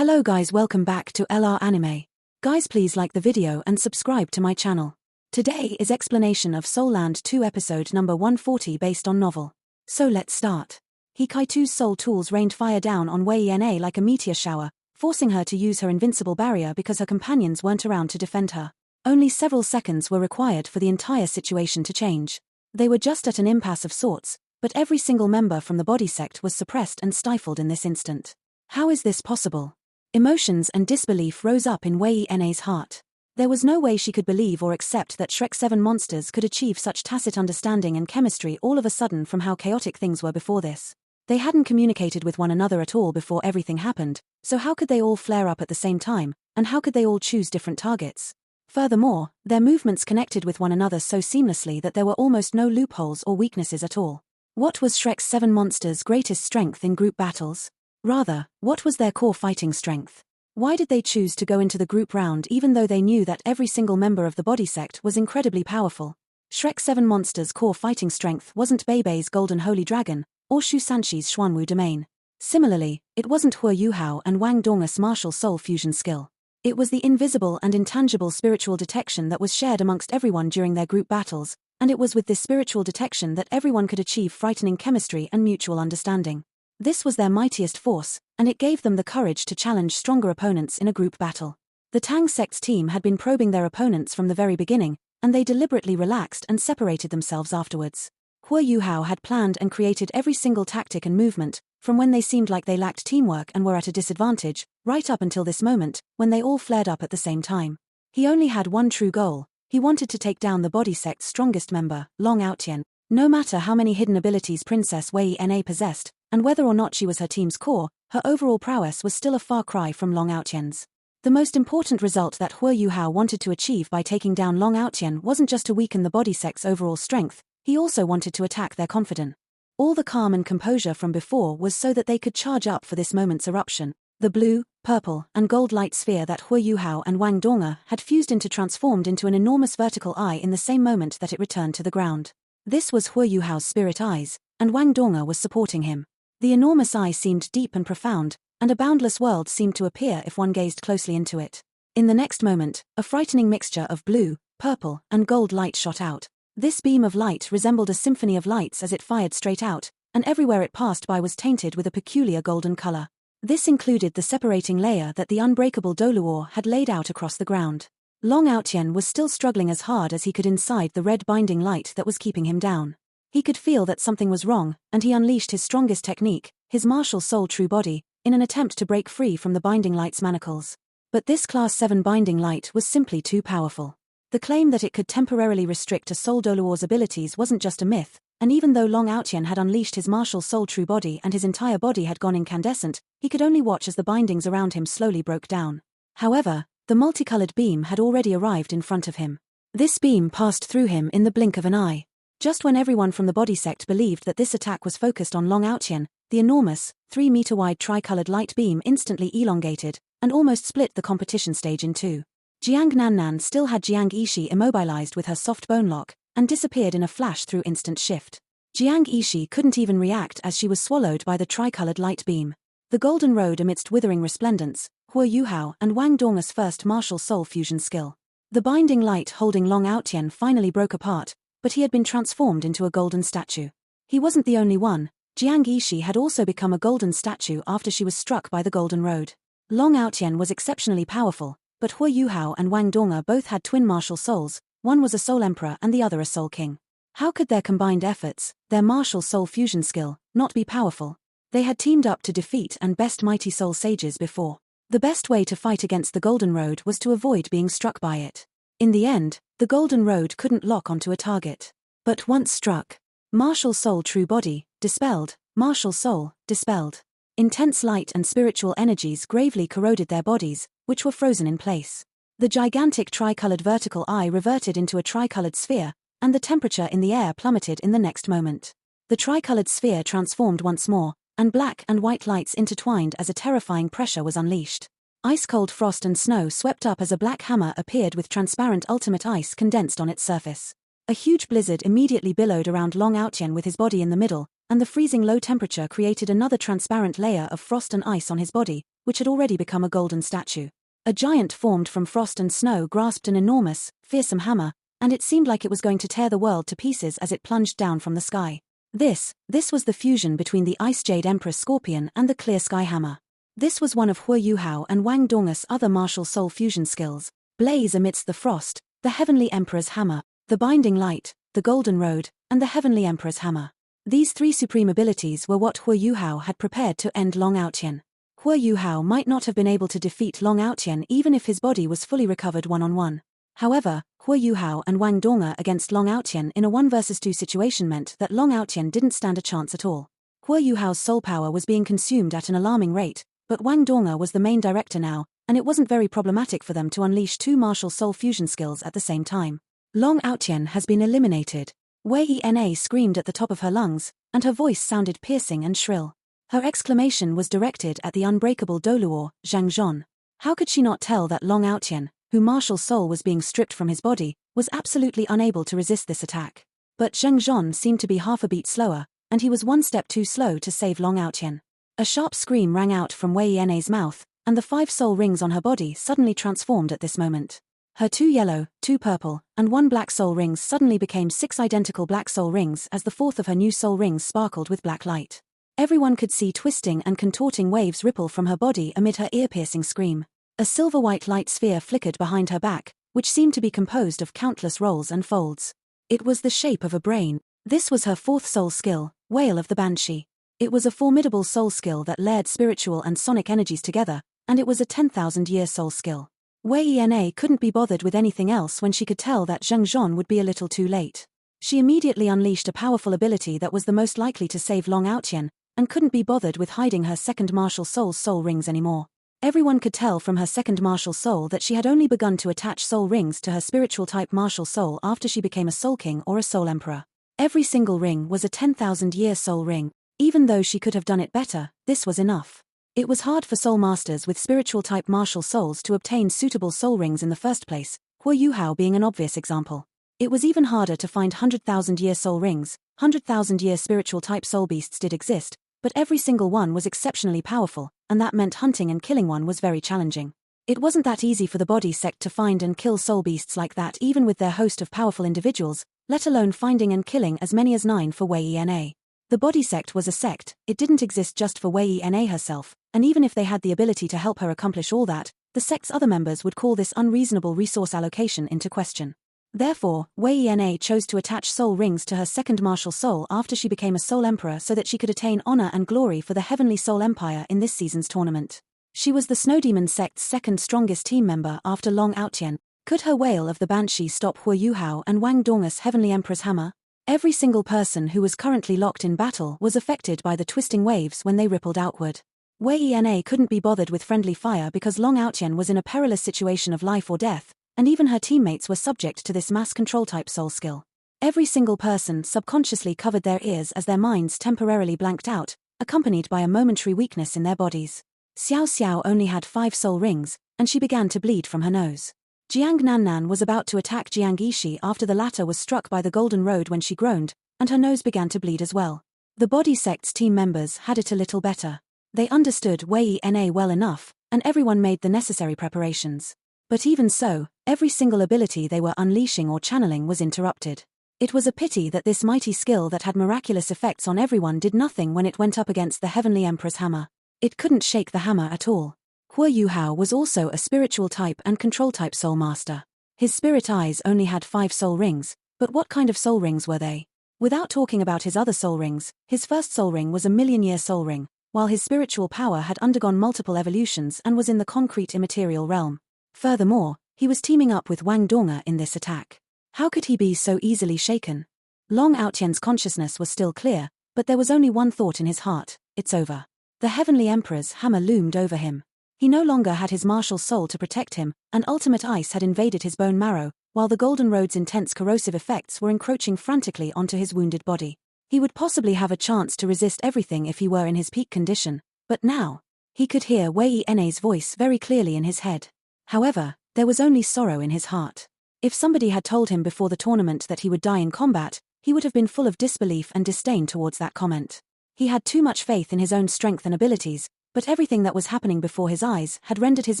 Hello guys, welcome back to LR Anime. Guys, please like the video and subscribe to my channel. Today is explanation of Soul Land 2 episode number 140 based on novel. So let's start. Hikaitu's soul tools rained fire down on Weina like a meteor shower, forcing her to use her invincible barrier because her companions weren't around to defend her. Only several seconds were required for the entire situation to change. They were just at an impasse of sorts, but every single member from the body sect was suppressed and stifled in this instant. How is this possible? Emotions and disbelief rose up in Weina's heart. There was no way she could believe or accept that Shrek 7 monsters could achieve such tacit understanding and chemistry all of a sudden from how chaotic things were before this. They hadn't communicated with one another at all before everything happened, so how could they all flare up at the same time, and how could they all choose different targets? Furthermore, their movements connected with one another so seamlessly that there were almost no loopholes or weaknesses at all. What was Shrek's 7 monsters' greatest strength in group battles? Rather, what was their core fighting strength? Why did they choose to go into the group round even though they knew that every single member of the body sect was incredibly powerful? Shrek 7 monsters' core fighting strength wasn't Beibei's Golden Holy Dragon, or Shu Sanxi's Xuanwu Domain. Similarly, it wasn't Hua Yuhao and Wang Dong's martial soul fusion skill. It was the invisible and intangible spiritual detection that was shared amongst everyone during their group battles, and it was with this spiritual detection that everyone could achieve frightening chemistry and mutual understanding. This was their mightiest force, and it gave them the courage to challenge stronger opponents in a group battle. The Tang sect's team had been probing their opponents from the very beginning, and they deliberately relaxed and separated themselves afterwards. Hua Yuhao had planned and created every single tactic and movement, from when they seemed like they lacked teamwork and were at a disadvantage, right up until this moment, when they all flared up at the same time. He only had one true goal. He wanted to take down the body sect's strongest member, Long Aotian. No matter how many hidden abilities Princess Weina possessed, and whether or not she was her team's core, her overall prowess was still a far cry from Long Aotian's. The most important result that Hua Yuhao wanted to achieve by taking down Long Aotian wasn't just to weaken the body sect's overall strength, he also wanted to attack their confidence. All the calm and composure from before was so that they could charge up for this moment's eruption. The blue, purple, and gold light sphere that Hua Yuhao and Wang Dong had fused into transformed into an enormous vertical eye in the same moment that it returned to the ground. This was Hua Yuhao's spirit eyes, and Wang Dong was supporting him. The enormous eye seemed deep and profound, and a boundless world seemed to appear if one gazed closely into it. In the next moment, a frightening mixture of blue, purple, and gold light shot out. This beam of light resembled a symphony of lights as it fired straight out, and everywhere it passed by was tainted with a peculiar golden color. This included the separating layer that the unbreakable Doluor had laid out across the ground. Long Aotian was still struggling as hard as he could inside the red binding light that was keeping him down. He could feel that something was wrong, and he unleashed his strongest technique, his martial soul true body, in an attempt to break free from the binding light's manacles. But this Class 7 binding light was simply too powerful. The claim that it could temporarily restrict a soul Doluor's abilities wasn't just a myth, and even though Long Aotian had unleashed his martial soul true body and his entire body had gone incandescent, he could only watch as the bindings around him slowly broke down. However, the multicolored beam had already arrived in front of him. This beam passed through him in the blink of an eye. Just when everyone from the body sect believed that this attack was focused on Long Aotian, the enormous, 3-meter-wide tricolored light beam instantly elongated, and almost split the competition stage in two. Jiang Nannan still had Jiang Ishi immobilized with her soft bone lock, and disappeared in a flash through instant shift. Jiang Ishi couldn't even react as she was swallowed by the tricolored light beam. The golden road amidst withering resplendence, Hua Yuhao and Wang Dong's first martial soul fusion skill. The binding light holding Long Aotian finally broke apart, but he had been transformed into a golden statue. He wasn't the only one. Jiang Ishi had also become a golden statue after she was struck by the golden road. Long Aotian was exceptionally powerful, but Hua Yuhao and Wang Dong both had twin martial souls, one was a soul emperor and the other a soul king. How could their combined efforts, their martial soul fusion skill, not be powerful? They had teamed up to defeat and best mighty soul sages before. The best way to fight against the Golden Road was to avoid being struck by it. In the end, the Golden Road couldn't lock onto a target. But once struck, martial soul true body, dispelled, martial soul, dispelled. Intense light and spiritual energies gravely corroded their bodies, which were frozen in place. The gigantic tricolored vertical eye reverted into a tricolored sphere, and the temperature in the air plummeted in the next moment. The tricolored sphere transformed once more, and black and white lights intertwined as a terrifying pressure was unleashed. Ice-cold frost and snow swept up as a black hammer appeared with transparent ultimate ice condensed on its surface. A huge blizzard immediately billowed around Long Aotian with his body in the middle, and the freezing low temperature created another transparent layer of frost and ice on his body, which had already become a golden statue. A giant formed from frost and snow grasped an enormous, fearsome hammer, and it seemed like it was going to tear the world to pieces as it plunged down from the sky. This was the fusion between the Ice Jade Empress Scorpion and the Clear Sky Hammer. This was one of Hua Yuhao and Wang Dong's other martial soul fusion skills: Blaze amidst the frost, the Heavenly Emperor's Hammer, the Binding Light, the Golden Road, and the Heavenly Emperor's Hammer. These three supreme abilities were what Hua Yuhao had prepared to end Long Aotian. Hua Yuhao might not have been able to defeat Long Aotian even if his body was fully recovered one-on-one. However, Hua Yuhao and Wang Dong against Long Aotian in a 1 vs 2 situation meant that Long Aotian didn't stand a chance at all. Hua Yuhao's soul power was being consumed at an alarming rate, but Wang Dong was the main director now, and it wasn't very problematic for them to unleash two martial soul fusion skills at the same time. Long Aotian has been eliminated. Weina screamed at the top of her lungs, and her voice sounded piercing and shrill. Her exclamation was directed at the unbreakable Doluo, Zhang Zhon. How could she not tell that Long Aotian, whose martial soul was being stripped from his body, was absolutely unable to resist this attack? But Zhang Zhon seemed to be half a beat slower, and he was one step too slow to save Long Aotian. A sharp scream rang out from Weina's mouth, and the 5 soul rings on her body suddenly transformed at this moment. Her 2 yellow, 2 purple, and 1 black soul rings suddenly became 6 identical black soul rings as the 4th of her new soul rings sparkled with black light. Everyone could see twisting and contorting waves ripple from her body amid her ear-piercing scream. A silver-white light sphere flickered behind her back, which seemed to be composed of countless rolls and folds. It was the shape of a brain. This was her 4th soul skill, Wail of the Banshee. It was a formidable soul skill that layered spiritual and sonic energies together, and it was a 10,000-year soul skill. Weina couldn't be bothered with anything else when she could tell that Zhang Zhon would be a little too late. She immediately unleashed a powerful ability that was the most likely to save Long Aotian, and couldn't be bothered with hiding her second martial soul's soul rings anymore. Everyone could tell from her second martial soul that she had only begun to attach soul rings to her spiritual type martial soul after she became a soul king or a soul emperor. Every single ring was a 10,000-year soul ring. Even though she could have done it better, this was enough. It was hard for soul masters with spiritual type martial souls to obtain suitable soul rings in the first place, Hua Yuhao being an obvious example. It was even harder to find 100,000-year soul rings. 100,000-year spiritual type soul beasts did exist, but every single one was exceptionally powerful, and that meant hunting and killing one was very challenging. It wasn't that easy for the body sect to find and kill soul beasts like that even with their host of powerful individuals, let alone finding and killing as many as 9 for Weina. The body sect was a sect, it didn't exist just for Weina herself, and even if they had the ability to help her accomplish all that, the sect's other members would call this unreasonable resource allocation into question. Therefore, Weina chose to attach soul rings to her second martial soul after she became a soul emperor so that she could attain honor and glory for the Heavenly Soul Empire in this season's tournament. She was the Snow Demon sect's second strongest team member after Long Aotian. Could her Wail of the Banshee stop Hua Yuhao and Wang Dong's Heavenly Emperor's Hammer? Every single person who was currently locked in battle was affected by the twisting waves when they rippled outward. Weina couldn't be bothered with friendly fire because Long Aotian was in a perilous situation of life or death, and even her teammates were subject to this mass control type soul skill. Every single person subconsciously covered their ears as their minds temporarily blanked out, accompanied by a momentary weakness in their bodies. Xiao Xiao only had 5 soul rings, and she began to bleed from her nose. Jiang Nannan was about to attack Jiang Yishi after the latter was struck by the Golden Road when she groaned, and her nose began to bleed as well. The body sect's team members had it a little better. They understood Weina well enough, and everyone made the necessary preparations. But even so, every single ability they were unleashing or channeling was interrupted. It was a pity that this mighty skill that had miraculous effects on everyone did nothing when it went up against the Heavenly Emperor's hammer. It couldn't shake the hammer at all. Hua Yuhao was also a spiritual type and control type soul master. His spirit eyes only had 5 soul rings, but what kind of soul rings were they? Without talking about his other soul rings, his first soul ring was a million-year soul ring, while his spiritual power had undergone multiple evolutions and was in the concrete immaterial realm. Furthermore, he was teaming up with Wang Dong in this attack. How could he be so easily shaken? Long Aotian's consciousness was still clear, but there was only one thought in his heart: it's over. The Heavenly Emperor's hammer loomed over him. He no longer had his martial soul to protect him, and ultimate ice had invaded his bone marrow, while the Golden Road's intense corrosive effects were encroaching frantically onto his wounded body. He would possibly have a chance to resist everything if he were in his peak condition, but now, he could hear Weina's voice very clearly in his head. However, there was only sorrow in his heart. If somebody had told him before the tournament that he would die in combat, he would have been full of disbelief and disdain towards that comment. He had too much faith in his own strength and abilities, But everything that was happening before his eyes had rendered his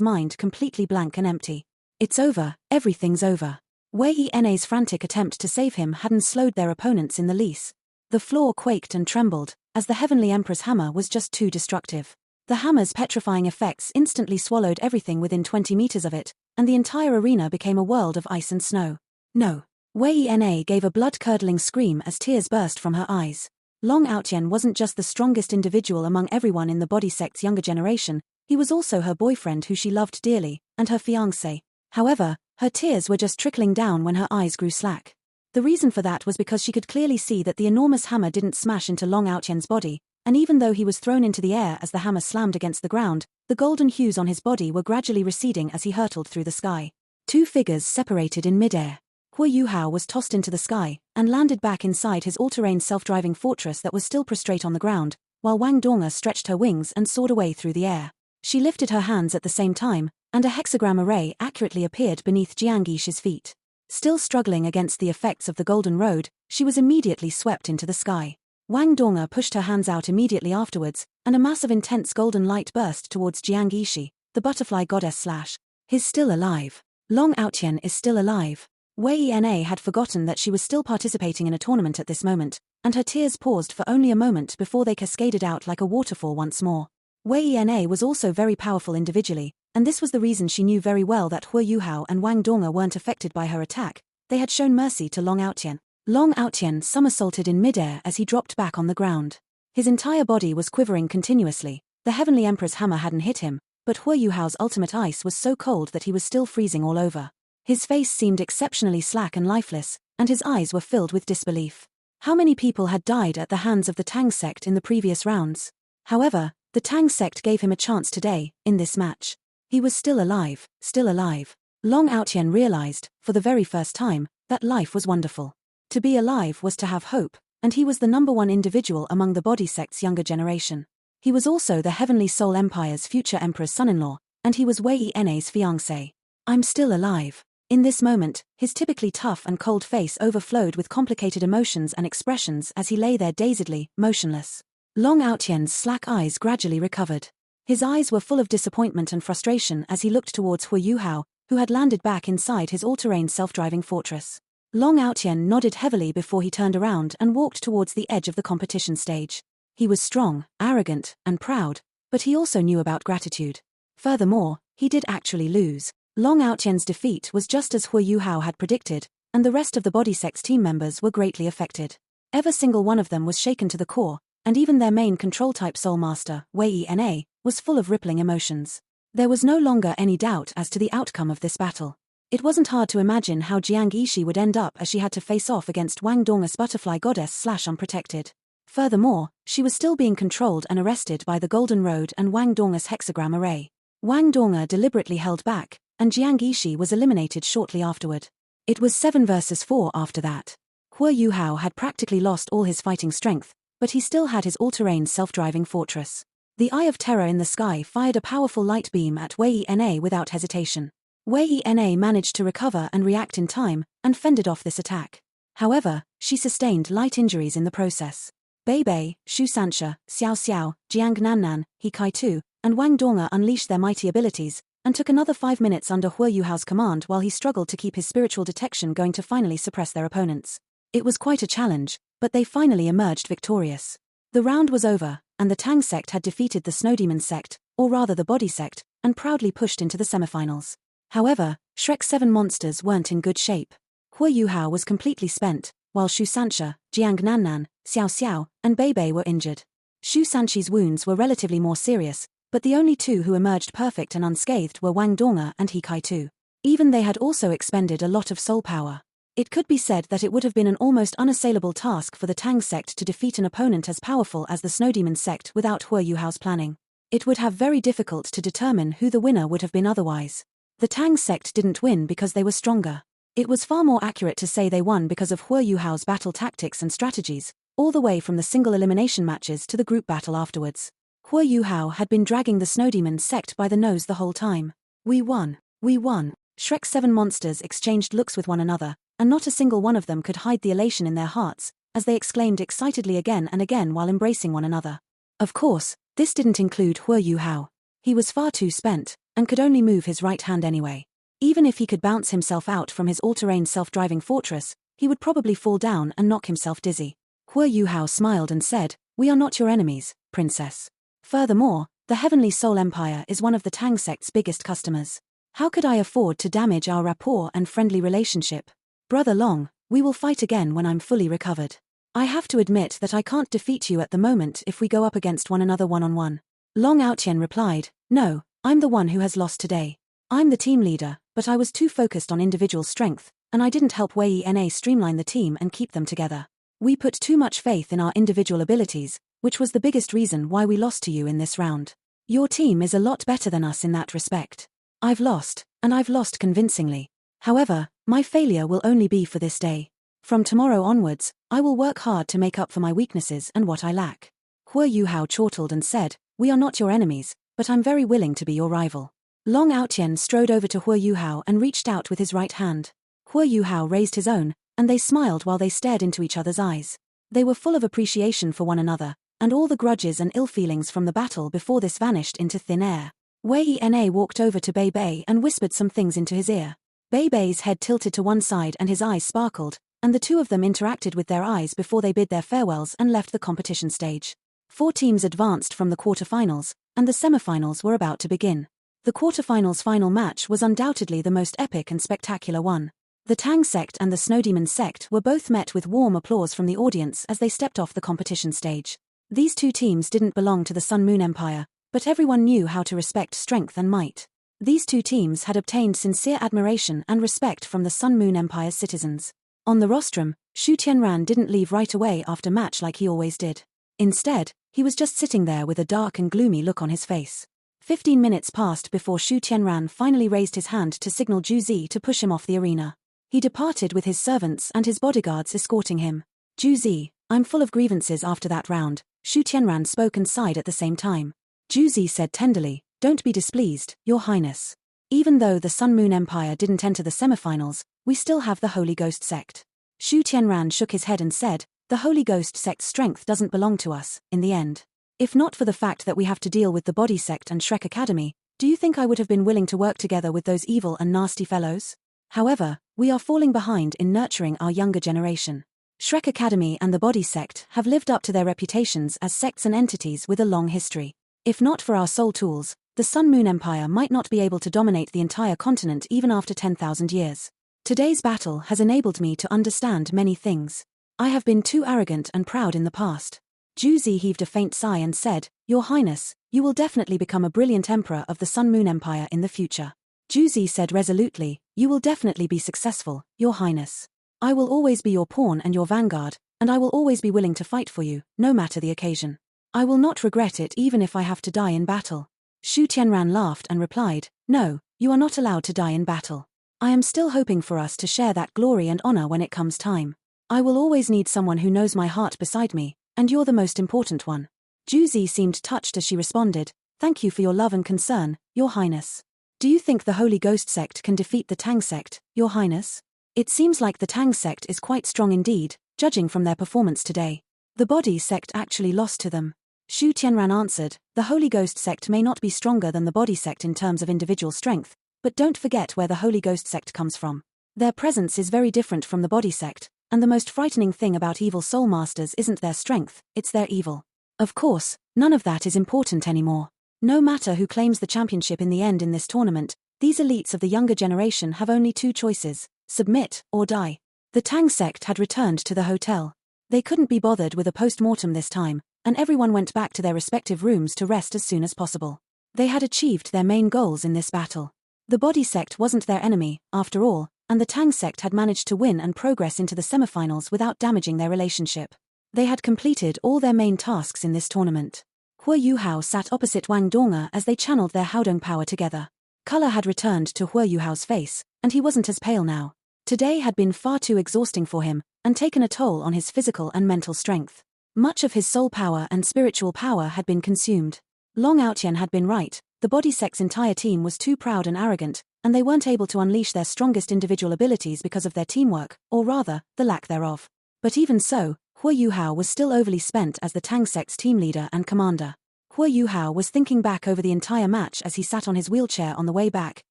mind completely blank and empty. It's over, everything's over. Weina's frantic attempt to save him hadn't slowed their opponents in the least. The floor quaked and trembled, as the Heavenly Emperor's hammer was just too destructive. The hammer's petrifying effects instantly swallowed everything within 20 meters of it, and the entire arena became a world of ice and snow. No. Weina gave a blood-curdling scream as tears burst from her eyes. Aotian wasn't just the strongest individual among everyone in the body sect's younger generation, he was also her boyfriend who she loved dearly, and her fiancé. However, her tears were just trickling down when her eyes grew slack. The reason for that was because she could clearly see that the enormous hammer didn't smash into Aotian's body, and even though he was thrown into the air as the hammer slammed against the ground, the golden hues on his body were gradually receding as he hurtled through the sky. Two figures separated in midair. Huo was tossed into the sky, and landed back inside his all-terrain self-driving fortress that was still prostrate on the ground, while Wang Donga stretched her wings and soared away through the air. She lifted her hands at the same time, and a hexagram array accurately appeared beneath Jiang Yishi's feet. Still struggling against the effects of the Golden Road, she was immediately swept into the sky. Wang Donga pushed her hands out immediately afterwards, and a mass of intense golden light burst towards Jiang Yishi, the butterfly goddess / He's still alive. Aotian is still alive. Weina had forgotten that she was still participating in a tournament at this moment, and her tears paused for only a moment before they cascaded out like a waterfall once more. Weina was also very powerful individually, and this was the reason she knew very well that Huo and Wang Donga weren't affected by her attack. They had shown mercy to Aotian. Aotian somersaulted in midair as he dropped back on the ground. His entire body was quivering continuously. The Heavenly Emperor's hammer hadn't hit him, but Huo's ultimate ice was so cold that he was still freezing all over. His face seemed exceptionally slack and lifeless, and his eyes were filled with disbelief. How many people had died at the hands of the Tang sect in the previous rounds? However, the Tang sect gave him a chance today, in this match. He was still alive, still alive. Aotian realized, for the very first time, that life was wonderful. To be alive was to have hope, and he was the #1 individual among the body sect's younger generation. He was also the Heavenly Soul Empire's future emperor's son-in-law, and he was Weina's fiancé. I'm still alive. In this moment, his typically tough and cold face overflowed with complicated emotions and expressions as he lay there dazedly, motionless. Aotian's slack eyes gradually recovered. His eyes were full of disappointment and frustration as he looked towards Huo, who had landed back inside his all-terrain self-driving fortress. Aotian nodded heavily before he turned around and walked towards the edge of the competition stage. He was strong, arrogant, and proud, but he also knew about gratitude. Furthermore, he did actually lose. Aotian's defeat was just as Huo had predicted, and the rest of the body sect's team members were greatly affected. Every single one of them was shaken to the core, and even their main control-type soul master, Weina, was full of rippling emotions. There was no longer any doubt as to the outcome of this battle. It wasn't hard to imagine how Jiang Yishi would end up as she had to face off against Wang Donga's butterfly goddess / unprotected. Furthermore, she was still being controlled and arrested by the Golden Road and Wang Donga's hexagram array. Wang Donga deliberately held back, and Jiang Yishi was eliminated shortly afterward. It was 7 versus 4 after that. Huo had practically lost all his fighting strength, but he still had his all-terrain self-driving fortress. The Eye of Terror in the sky fired a powerful light beam at Weina without hesitation. Weina managed to recover and react in time, and fended off this attack. However, she sustained light injuries in the process. Bei, Shu Sanxia, Xiao Xiao, Jiang Nannan, He Kai Tu, and Wang Donga unleashed their mighty abilities, and took another 5 minutes under Huo's command while he struggled to keep his spiritual detection going to finally suppress their opponents. It was quite a challenge, but they finally emerged victorious. The round was over, and the Tang sect had defeated the Snow Demon sect, or rather the Body sect, and proudly pushed into the semifinals. However, Shrek's 7 monsters weren't in good shape. Huo was completely spent, while Shu Sanxia, Jiang Nannan, Xiao Xiao, and Bei were injured. Shu Sanxi's wounds were relatively more serious, but the only 2 who emerged perfect and unscathed were Wang Donga and He Kai Tu. Even they had also expended a lot of soul power. It could be said that it would have been an almost unassailable task for the Tang sect to defeat an opponent as powerful as the Snow Demon sect without Huo's planning. It would have very difficult to determine who the winner would have been otherwise. The Tang sect didn't win because they were stronger. It was far more accurate to say they won because of Huo's battle tactics and strategies, all the way from the single elimination matches to the group battle afterwards. Huo had been dragging the Snow Demon sect by the nose the whole time. We won. We won. Shrek's 7 monsters exchanged looks with one another, and not a single one of them could hide the elation in their hearts, as they exclaimed excitedly again and again while embracing one another. Of course, This didn't include Hua Yuhao. He was far too spent, and could only move his right hand anyway. Even if he could bounce himself out from his all-terrain self-driving fortress, he would probably fall down and knock himself dizzy. Hua Yuhao smiled and said, "We are not your enemies, princess. Furthermore, the Heavenly Soul Empire is one of the Tang sect's biggest customers. How could I afford to damage our rapport and friendly relationship? Brother Long, we will fight again when I'm fully recovered. I have to admit that I can't defeat you at the moment if we go up against one another one-on-one." Long Aotian replied, "No, I'm the one who has lost today. I'm the team leader, but I was too focused on individual strength, and I didn't help Weina streamline the team and keep them together. We put too much faith in our individual abilities, which was the biggest reason why we lost to you in this round. Your team is a lot better than us in that respect. I've lost, and I've lost convincingly. However, my failure will only be for this day. From tomorrow onwards, I will work hard to make up for my weaknesses and what I lack." Hua Yuhao chortled and said, "We are not your enemies, but I'm very willing to be your rival." Long Aotian strode over to Hua Yuhao and reached out with his right hand. Hua Yuhao raised his own, and they smiled while they stared into each other's eyes. They were full of appreciation for one another, and all the grudges and ill feelings from the battle before this vanished into thin air. Weina walked over to Bei Bei and whispered some things into his ear. Bei Bei's head tilted to one side and his eyes sparkled, and the two of them interacted with their eyes before they bid their farewells and left the competition stage. 4 teams advanced from the quarterfinals, and the semifinals were about to begin. The quarterfinals' final match was undoubtedly the most epic and spectacular one. The Tang sect and the Snow Demon sect were both met with warm applause from the audience as they stepped off the competition stage. These two teams didn't belong to the Sun Moon Empire, but everyone knew how to respect strength and might. These two teams had obtained sincere admiration and respect from the Sun Moon Empire's citizens. On the rostrum, Xu Tianran didn't leave right away after match like he always did. Instead, he was just sitting there with a dark and gloomy look on his face. 15 minutes passed before Xu Tianran finally raised his hand to signal Zhu Zi to push him off the arena. He departed with his servants and his bodyguards escorting him. "Zhu Zi, I'm full of grievances after that round," Xu Tianran spoke and sighed at the same time. Zhu Zi said tenderly, "Don't be displeased, Your Highness. Even though the Sun Moon Empire didn't enter the semifinals, we still have the Holy Ghost sect." Xu Tianran shook his head and said, "The Holy Ghost sect's strength doesn't belong to us, in the end. If not for the fact that we have to deal with the Body sect and Shrek Academy, do you think I would have been willing to work together with those evil and nasty fellows? However, we are falling behind in nurturing our younger generation. Shrek Academy and the Body sect have lived up to their reputations as sects and entities with a long history. If not for our soul tools, the Sun Moon Empire might not be able to dominate the entire continent even after 10,000 years. Today's battle has enabled me to understand many things. I have been too arrogant and proud in the past." Zhu Zi heaved a faint sigh and said, "Your Highness, you will definitely become a brilliant emperor of the Sun Moon Empire in the future." Zhu Zi said resolutely, "You will definitely be successful, Your Highness. I will always be your pawn and your vanguard, and I will always be willing to fight for you, no matter the occasion. I will not regret it even if I have to die in battle." Xu Tianran laughed and replied, "No, you are not allowed to die in battle. I am still hoping for us to share that glory and honor when it comes time. I will always need someone who knows my heart beside me, and you're the most important one." Zhu Zi seemed touched as she responded, "Thank you for your love and concern, Your Highness. Do you think the Holy Ghost sect can defeat the Tang sect, Your Highness? It seems like the Tang sect is quite strong indeed, judging from their performance today. The Body sect actually lost to them." Xu Tianran answered, "The Holy Ghost sect may not be stronger than the Body sect in terms of individual strength, but don't forget where the Holy Ghost sect comes from. Their presence is very different from the Body sect, and the most frightening thing about evil soul masters isn't their strength, it's their evil. Of course, none of that is important anymore. No matter who claims the championship in the end in this tournament, these elites of the younger generation have only 2 choices, submit or die." The Tang sect had returned to the hotel. They couldn't be bothered with a post-mortem this time, and everyone went back to their respective rooms to rest as soon as possible. They had achieved their main goals in this battle. The Body sect wasn't their enemy, after all, and the Tang sect had managed to win and progress into the semifinals without damaging their relationship. They had completed all their main tasks in this tournament. Hua Yuhao sat opposite Wang Donga as they channeled their Haodong power together. Color had returned to Hua Yuhao's face, and he wasn't as pale now. Today had been far too exhausting for him, and taken a toll on his physical and mental strength. Much of his soul power and spiritual power had been consumed. Long Aotian had been right, the Body sect's entire team was too proud and arrogant, and they weren't able to unleash their strongest individual abilities because of their teamwork, or rather, the lack thereof. But even so, Hua Yuhao was still overly spent as the Tang sect's team leader and commander. Hua Yuhao was thinking back over the entire match as he sat on his wheelchair on the way back,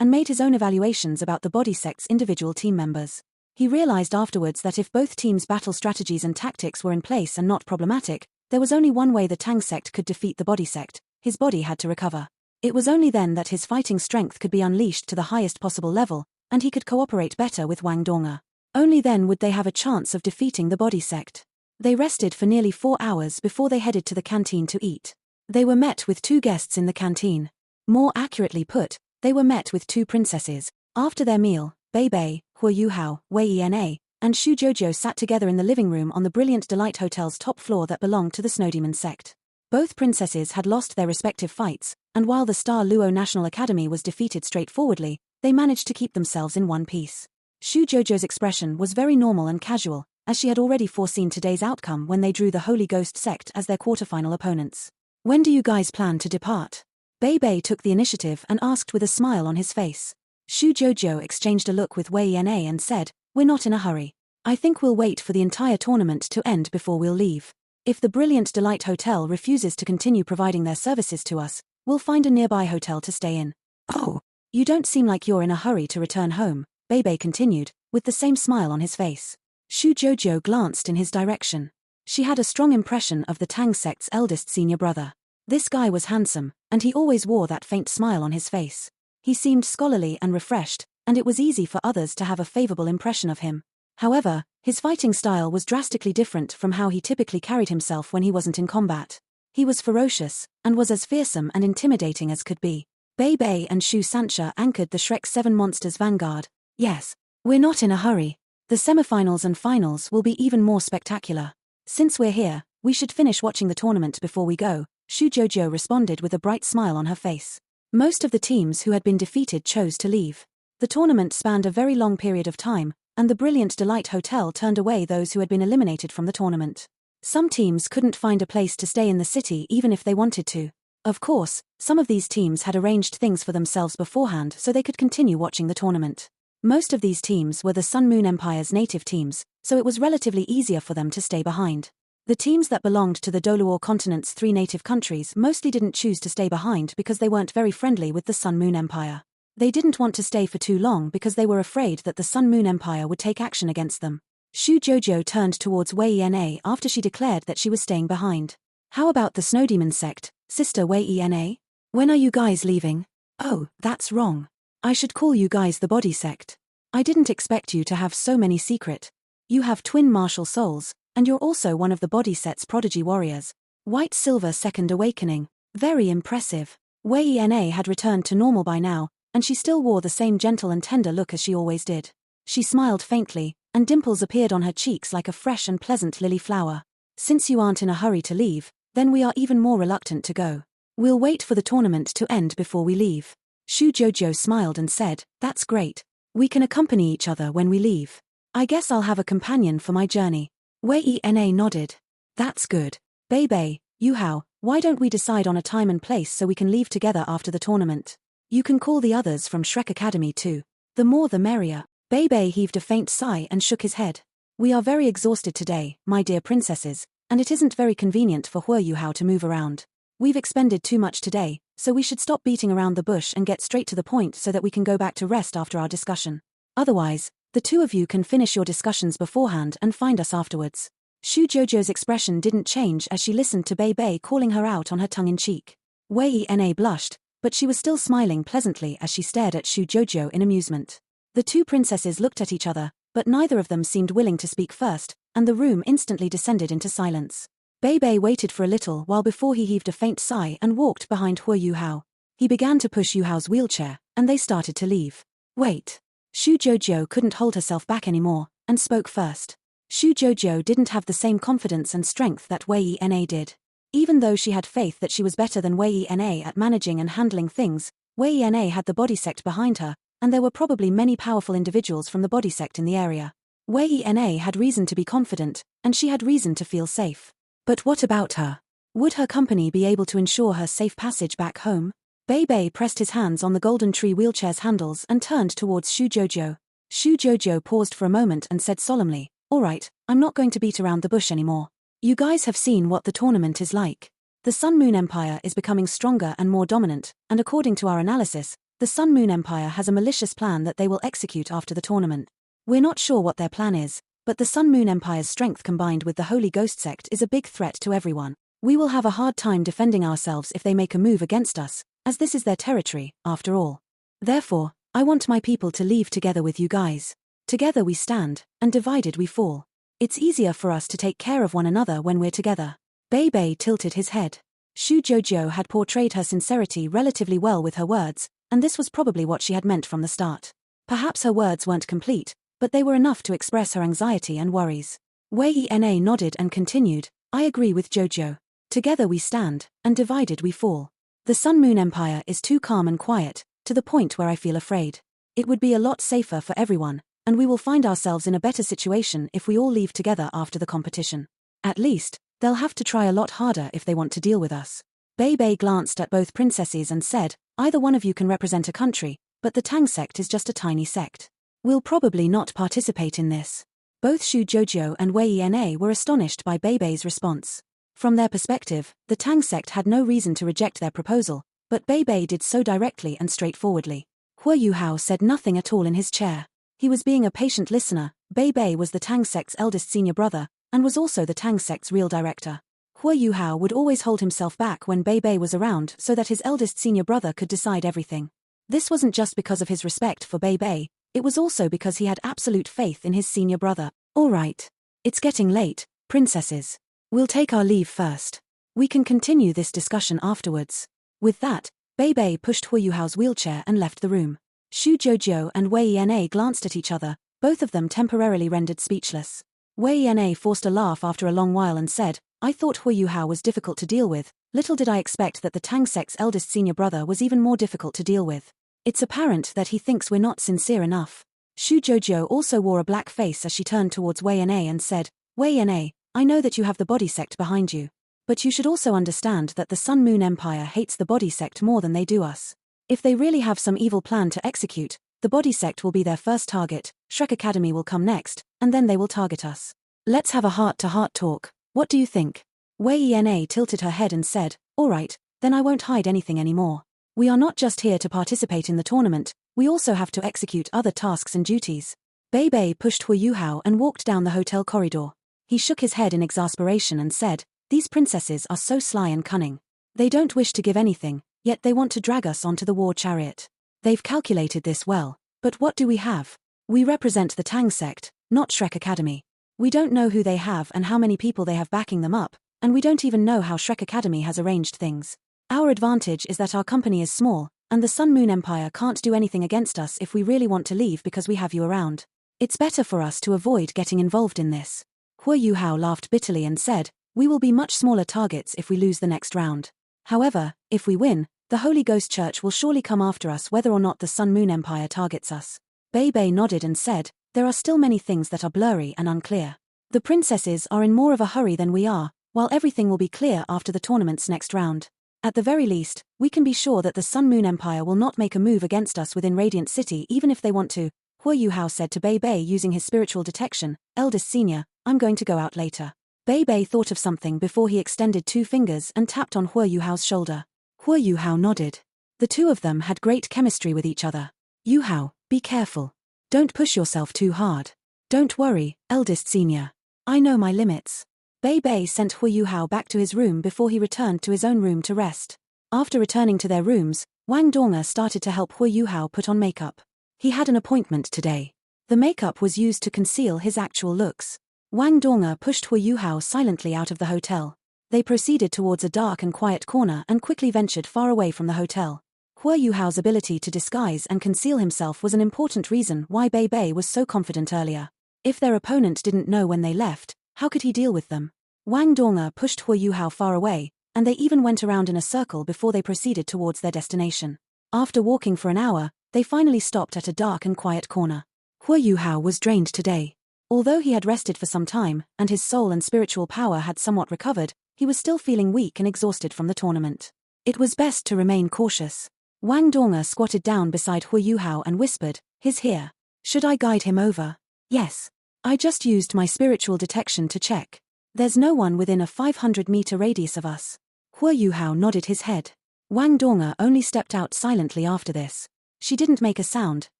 and made his own evaluations about the body sect's individual team members. He realized afterwards that if both teams' battle strategies and tactics were in place and not problematic, there was only one way the Tang sect could defeat the body sect: his body had to recover. It was only then that his fighting strength could be unleashed to the highest possible level, and he could cooperate better with Wang Donga. Only then would they have a chance of defeating the body sect. They rested for nearly 4 hours before they headed to the canteen to eat. They were met with 2 guests in the canteen. More accurately put, they were met with 2 princesses. After their meal, Bei Bei, Hua Yuhao, Weina, and Shu Jojo sat together in the living room on the Brilliant Delight Hotel's top floor that belonged to the Snowdemon sect. Both princesses had lost their respective fights, and while the Star Luo National Academy was defeated straightforwardly, they managed to keep themselves in one piece. Shu Jojo's expression was very normal and casual, as she had already foreseen today's outcome when they drew the Holy Ghost sect as their quarterfinal opponents. When do you guys plan to depart? Bei Bei took the initiative and asked with a smile on his face. Shu Jojo exchanged a look with Weina and said, "We're not in a hurry. I think we'll wait for the entire tournament to end before we'll leave. If the Brilliant Delight Hotel refuses to continue providing their services to us, we'll find a nearby hotel to stay in." "Oh, you don't seem like you're in a hurry to return home," Bei Bei continued, with the same smile on his face. Shu Jojo glanced in his direction. She had a strong impression of the Tang sect's eldest senior brother. This guy was handsome, and he always wore that faint smile on his face. He seemed scholarly and refreshed, and it was easy for others to have a favorable impression of him. However, his fighting style was drastically different from how he typically carried himself when he wasn't in combat. He was ferocious, and was as fearsome and intimidating as could be. Bei Bei and Shu Sancha anchored the Shrek 7 Monsters vanguard. "Yes, we're not in a hurry. The semifinals and finals will be even more spectacular. Since we're here, we should finish watching the tournament before we go," Shu Jojo responded with a bright smile on her face. Most of the teams who had been defeated chose to leave. The tournament spanned a very long period of time, and the Brilliant Delight Hotel turned away those who had been eliminated from the tournament. Some teams couldn't find a place to stay in the city even if they wanted to. Of course, some of these teams had arranged things for themselves beforehand so they could continue watching the tournament. Most of these teams were the Sun Moon Empire's native teams, so it was relatively easier for them to stay behind. The teams that belonged to the Doluor continent's 3 native countries mostly didn't choose to stay behind because they weren't very friendly with the Sun Moon Empire. They didn't want to stay for too long because they were afraid that the Sun Moon Empire would take action against them. Shu Jojo turned towards Weina after she declared that she was staying behind. "How about the Snowdemon sect, Sister Weina? When are you guys leaving?" "Oh, that's wrong. I should call you guys the body sect. I didn't expect you to have so many secret. You have twin martial souls, and you're also one of the body set's prodigy warriors. White Silver Second Awakening. Very impressive." Weina had returned to normal by now, and she still wore the same gentle and tender look as she always did. She smiled faintly, and dimples appeared on her cheeks like a fresh and pleasant lily flower. "Since you aren't in a hurry to leave, then we are even more reluctant to go. We'll wait for the tournament to end before we leave." Shu Jojo smiled and said, "That's great. We can accompany each other when we leave. I guess I'll have a companion for my journey." Weina nodded. "That's good. Bei Bei, Yuhao, why don't we decide on a time and place so we can leave together after the tournament? You can call the others from Shrek Academy too. The more the merrier." Bei Bei heaved a faint sigh and shook his head. "We are very exhausted today, my dear princesses, and it isn't very convenient for Hua Yuhao to move around. We've expended too much today, so we should stop beating around the bush and get straight to the point so that we can go back to rest after our discussion. Otherwise, the 2 of you can finish your discussions beforehand and find us afterwards." Shu Jojo's expression didn't change as she listened to Bei Bei calling her out on her tongue-in-cheek. Weina blushed, but she was still smiling pleasantly as she stared at Shu Jojo in amusement. The 2 princesses looked at each other, but neither of them seemed willing to speak first, and the room instantly descended into silence. Bei Bei waited for a little while before he heaved a faint sigh and walked behind Hua Yuhao. He began to push Yuhao's wheelchair, and they started to leave. "Wait." Shu Jojo couldn't hold herself back anymore, and spoke first. Shu Jojo didn't have the same confidence and strength that Weina did. Even though she had faith that she was better than Weina at managing and handling things, Weina had the body sect behind her, and there were probably many powerful individuals from the body sect in the area. Weina had reason to be confident, and she had reason to feel safe. But what about her? Would her company be able to ensure her safe passage back home? Bei Bei pressed his hands on the Golden Tree wheelchair's handles and turned towards Shu Jojo. Shu Jojo paused for a moment and said solemnly, "All right, I'm not going to beat around the bush anymore. You guys have seen what the tournament is like. The Sun-Moon Empire is becoming stronger and more dominant, and according to our analysis, the Sun-Moon Empire has a malicious plan that they will execute after the tournament. We're not sure what their plan is, but the Sun-Moon Empire's strength combined with the Holy Ghost sect is a big threat to everyone. We will have a hard time defending ourselves if they make a move against us, as this is their territory, after all. Therefore, I want my people to leave together with you guys. Together we stand, and divided we fall. It's easier for us to take care of one another when we're together. Bei tilted his head. Shu Jojo had portrayed her sincerity relatively well with her words, and this was probably what she had meant from the start. Perhaps her words weren't complete, but they were enough to express her anxiety and worries. Weina nodded and continued, I agree with Jojo. Together we stand, and divided we fall. The Sun-Moon Empire is too calm and quiet, to the point where I feel afraid. It would be a lot safer for everyone, and we will find ourselves in a better situation if we all leave together after the competition. At least, they'll have to try a lot harder if they want to deal with us. Bei glanced at both princesses and said, either one of you can represent a country, but the Tang sect is just a tiny sect. We'll probably not participate in this. Both Shu Jojo and Weina were astonished by Bei's response. From their perspective, the Tang sect had no reason to reject their proposal, but Bei did so directly and straightforwardly. Hu Yuhao said nothing at all in his chair. He was being a patient listener. Bei was the Tang sect's eldest senior brother, and was also the Tang sect's real director. Hu Yuhao would always hold himself back when Bei was around so that his eldest senior brother could decide everything. This wasn't just because of his respect for Bei, it was also because he had absolute faith in his senior brother. All right. It's getting late, princesses. We'll take our leave first. We can continue this discussion afterwards. With that, Bei pushed Hu Yuhao's wheelchair and left the room. Shu Jojo and Weina glanced at each other, both of them temporarily rendered speechless. Weina forced a laugh after a long while and said, I thought Hu Yuhao was difficult to deal with, little did I expect that the Tang sect's eldest senior brother was even more difficult to deal with. It's apparent that he thinks we're not sincere enough. Shu Jojo also wore a black face as she turned towards Weina and said, Weina, I know that you have the body sect behind you. But you should also understand that the Sun-Moon Empire hates the body sect more than they do us. If they really have some evil plan to execute, the body sect will be their first target, Shrek Academy will come next, and then they will target us. Let's have a heart-to-heart talk. What do you think? Weina tilted her head and said, all right, then I won't hide anything anymore. We are not just here to participate in the tournament, we also have to execute other tasks and duties. Bei pushed Hu Yuhao and walked down the hotel corridor. He shook his head in exasperation and said, these princesses are so sly and cunning. They don't wish to give anything, yet they want to drag us onto the war chariot. They've calculated this well, but what do we have? We represent the Tang sect, not Shrek Academy. We don't know who they have and how many people they have backing them up, and we don't even know how Shrek Academy has arranged things. Our advantage is that our company is small, and the Sun-Moon Empire can't do anything against us if we really want to leave because we have you around. It's better for us to avoid getting involved in this. Hu Yuhao laughed bitterly and said, we will be much smaller targets if we lose the next round. However, if we win, the Holy Ghost Church will surely come after us whether or not the Sun-Moon Empire targets us. Bei nodded and said, there are still many things that are blurry and unclear. The princesses are in more of a hurry than we are, while everything will be clear after the tournament's next round. At the very least, we can be sure that the Sun-Moon Empire will not make a move against us within Radiant City even if they want to. Hu Yuhao said to Bei using his spiritual detection, eldest senior, I'm going to go out later. Bei thought of something before he extended 2 fingers and tapped on Hu Yuhao's shoulder. Hu Yuhao nodded. The two of them had great chemistry with each other. Yuhao, be careful. Don't push yourself too hard. Don't worry, eldest senior. I know my limits. Bei sent Hu Yuhao back to his room before he returned to his own room to rest. After returning to their rooms, Wang Donga started to help Hu Yuhao put on makeup. He had an appointment today. The makeup was used to conceal his actual looks. Wang Donga pushed Hu Yuhao silently out of the hotel. They proceeded towards a dark and quiet corner and quickly ventured far away from the hotel. Hu Yuhao's ability to disguise and conceal himself was an important reason why Bei was so confident earlier. If their opponent didn't know when they left, how could he deal with them? Wang Donga pushed Hu Yuhao far away, and they even went around in a circle before they proceeded towards their destination. After walking for an hour, they finally stopped at a dark and quiet corner. Hu Yuhao was drained today. Although he had rested for some time, and his soul and spiritual power had somewhat recovered, he was still feeling weak and exhausted from the tournament. It was best to remain cautious. Wang Donga squatted down beside Hu Yuhao and whispered, he's here. Should I guide him over? Yes. I just used my spiritual detection to check. There's no one within a 500-meter radius of us. Hua Yuhao nodded his head. Wang Donga only stepped out silently after this. She didn't make a sound,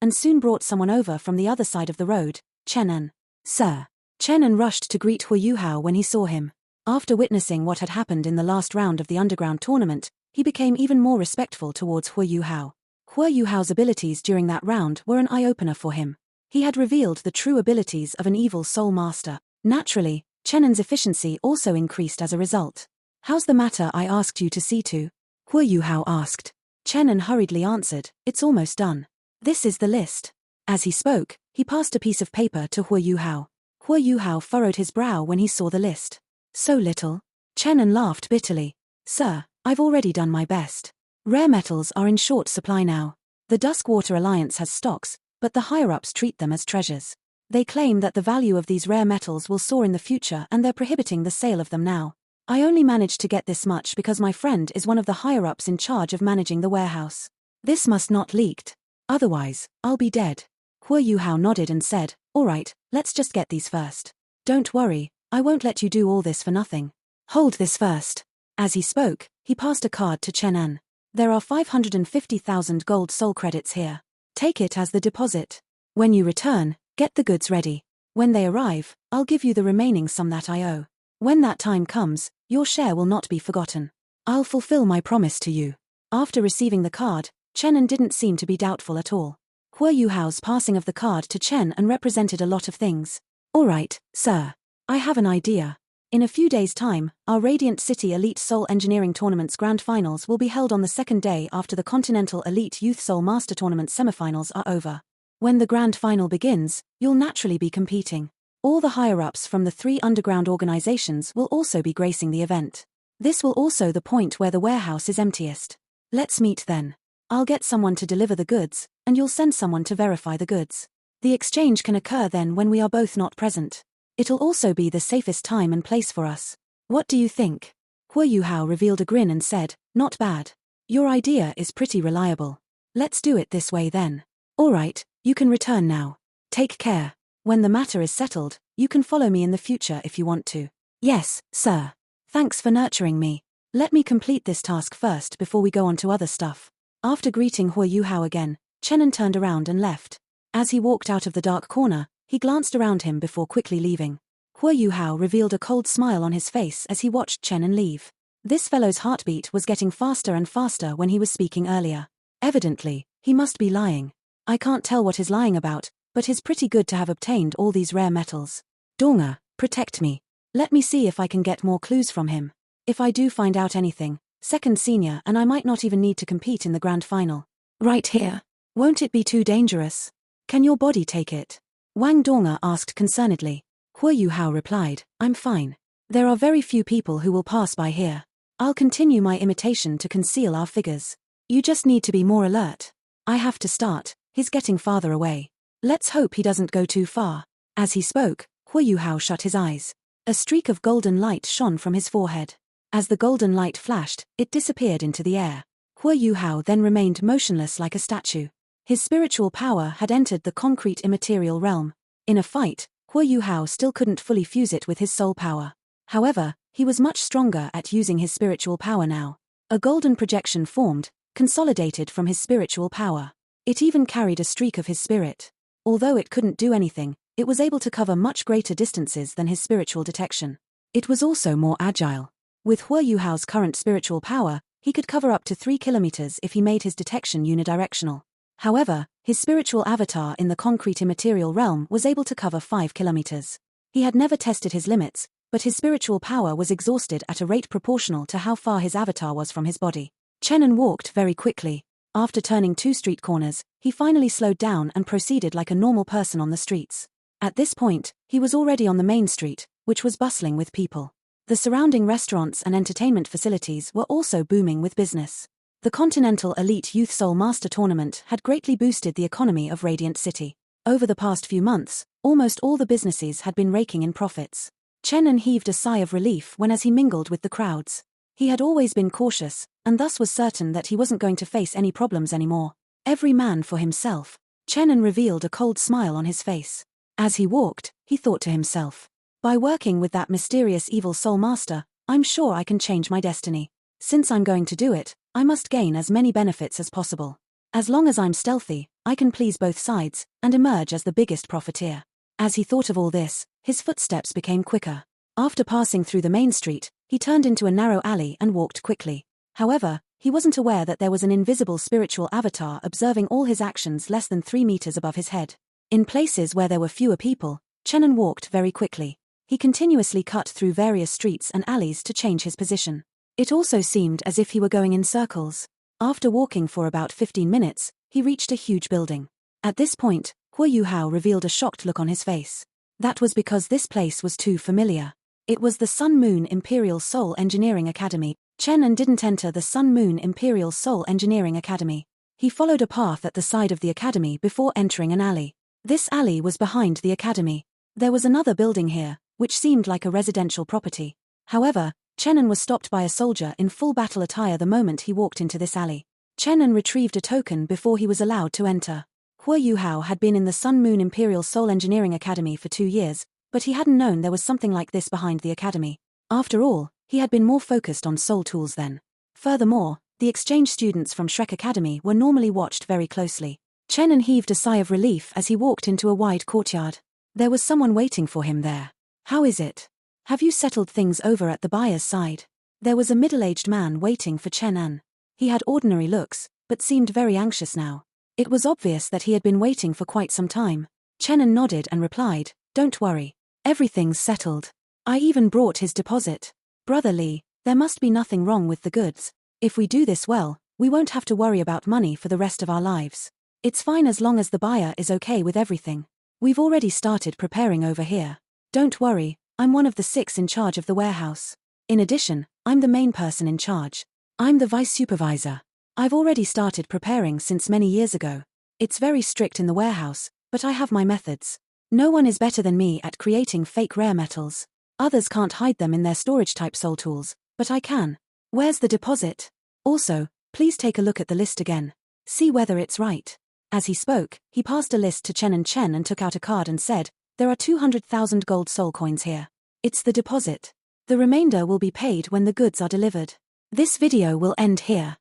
and soon brought someone over from the other side of the road, Chenan. Sir. Chenan rushed to greet Hua Yuhao when he saw him. After witnessing what had happened in the last round of the underground tournament, he became even more respectful towards Hua Yuhao. Hua Yuhao's abilities during that round were an eye-opener for him. He had revealed the true abilities of an evil soul master. Naturally, Chenan's efficiency also increased as a result. How's the matter I asked you to see to? Hua Yuhao asked. Chenan hurriedly answered, it's almost done. This is the list. As he spoke, he passed a piece of paper to Hua Yuhao. Hua Yuhao furrowed his brow when he saw the list. So little? Chenan laughed bitterly. Sir, I've already done my best. Rare metals are in short supply now. The Duskwater Alliance has stocks, but the higher-ups treat them as treasures. They claim that the value of these rare metals will soar in the future and they're prohibiting the sale of them now. I only managed to get this much because my friend is one of the higher-ups in charge of managing the warehouse. This must not leaked. Otherwise, I'll be dead. Hua Yuhao nodded and said, all right, let's just get these first. Don't worry, I won't let you do all this for nothing. Hold this first. As he spoke, he passed a card to Chenan. There are 550,000 gold soul credits here. Take it as the deposit. When you return, get the goods ready. When they arrive, I'll give you the remaining sum that I owe. When that time comes, your share will not be forgotten. I'll fulfill my promise to you. After receiving the card, Chenan didn't seem to be doubtful at all. Hua Yuhao's passing of the card to Chenan represented a lot of things. All right, sir. I have an idea. In a few days' time, our Radiant City Elite Soul Engineering Tournament's Grand Finals will be held on the second day after the Continental Elite Youth Soul Master Tournament semifinals are over. When the Grand Final begins, you'll naturally be competing. All the higher-ups from the 3 underground organizations will also be gracing the event. This will also the point where the warehouse is emptiest. Let's meet then. I'll get someone to deliver the goods, and you'll send someone to verify the goods. The exchange can occur then when we are both not present. It'll also be the safest time and place for us. What do you think? Hua Yuhao revealed a grin and said, not bad. Your idea is pretty reliable. Let's do it this way then. All right, you can return now. Take care. When the matter is settled, you can follow me in the future if you want to. Yes, sir. Thanks for nurturing me. Let me complete this task first before we go on to other stuff. After greeting Hua Yuhao again, Chenan turned around and left. As he walked out of the dark corner, he glanced around him before quickly leaving. Hua Yuhao revealed a cold smile on his face as he watched Chenan leave. This fellow's heartbeat was getting faster and faster when he was speaking earlier. Evidently, he must be lying. I can't tell what he's lying about, but it's pretty good to have obtained all these rare metals. Donga, protect me. Let me see if I can get more clues from him. If I do find out anything, second senior and I might not even need to compete in the grand final. Right here. Won't it be too dangerous? Can your body take it? Wang Donga asked concernedly. Hua Yuhao replied, I'm fine. There are very few people who will pass by here. I'll continue my imitation to conceal our figures. You just need to be more alert. I have to start, he's getting farther away. Let's hope he doesn't go too far. As he spoke, Hua Yuhao shut his eyes. A streak of golden light shone from his forehead. As the golden light flashed, it disappeared into the air. Hua Yuhao then remained motionless like a statue. His spiritual power had entered the concrete immaterial realm. In a fight, Hua Yuhao still couldn't fully fuse it with his soul power. However, he was much stronger at using his spiritual power now. A golden projection formed, consolidated from his spiritual power. It even carried a streak of his spirit. Although it couldn't do anything, it was able to cover much greater distances than his spiritual detection. It was also more agile. With Hua Yuhao's current spiritual power, he could cover up to 3 kilometers if he made his detection unidirectional. However, his spiritual avatar in the concrete immaterial realm was able to cover 5 kilometers. He had never tested his limits, but his spiritual power was exhausted at a rate proportional to how far his avatar was from his body. Chenan walked very quickly. After turning 2 street corners, he finally slowed down and proceeded like a normal person on the streets. At this point, he was already on the main street, which was bustling with people. The surrounding restaurants and entertainment facilities were also booming with business. The Continental Elite Youth Soul Master Tournament had greatly boosted the economy of Radiant City. Over the past few months, almost all the businesses had been raking in profits. Chenan heaved a sigh of relief when as he mingled with the crowds. He had always been cautious, and thus was certain that he wasn't going to face any problems anymore. Every man for himself. Chenan revealed a cold smile on his face. As he walked, he thought to himself, by working with that mysterious evil soul master, I'm sure I can change my destiny. Since I'm going to do it, I must gain as many benefits as possible. As long as I'm stealthy, I can please both sides, and emerge as the biggest profiteer. As he thought of all this, his footsteps became quicker. After passing through the main street, he turned into a narrow alley and walked quickly. However, he wasn't aware that there was an invisible spiritual avatar observing all his actions less than 3 meters above his head. In places where there were fewer people, Chenan walked very quickly. He continuously cut through various streets and alleys to change his position. It also seemed as if he were going in circles. After walking for about 15 minutes, he reached a huge building. At this point, Huo Yuhao revealed a shocked look on his face. That was because this place was too familiar. It was the Sun Moon Imperial Soul Engineering Academy. Chenan didn't enter the Sun Moon Imperial Soul Engineering Academy. He followed a path at the side of the academy before entering an alley. This alley was behind the academy. There was another building here, which seemed like a residential property. However, Chenan was stopped by a soldier in full battle attire the moment he walked into this alley. Chenan retrieved a token before he was allowed to enter. Huo Yuhao had been in the Sun Moon Imperial Soul Engineering Academy for 2 years, but he hadn't known there was something like this behind the academy. After all, he had been more focused on soul tools then. Furthermore, the exchange students from Shrek Academy were normally watched very closely. Chenan heaved a sigh of relief as he walked into a wide courtyard. There was someone waiting for him there. How is it? Have you settled things over at the buyer's side? There was a middle-aged man waiting for Chenan. He had ordinary looks, but seemed very anxious now. It was obvious that he had been waiting for quite some time. Chenan nodded and replied, "Don't worry. Everything's settled. I even brought his deposit. Brother Lee, there must be nothing wrong with the goods. If we do this well, we won't have to worry about money for the rest of our lives. It's fine as long as the buyer is okay with everything. We've already started preparing over here. Don't worry, I'm one of the 6 in charge of the warehouse. In addition, I'm the main person in charge. I'm the vice supervisor. I've already started preparing since many years ago. It's very strict in the warehouse, but I have my methods. No one is better than me at creating fake rare metals. Others can't hide them in their storage-type soul tools, but I can. Where's the deposit? Also, please take a look at the list again. See whether it's right." As he spoke, he passed a list to Chen and took out a card and said, "There are 200,000 gold soul coins here. It's the deposit. The remainder will be paid when the goods are delivered." This video will end here.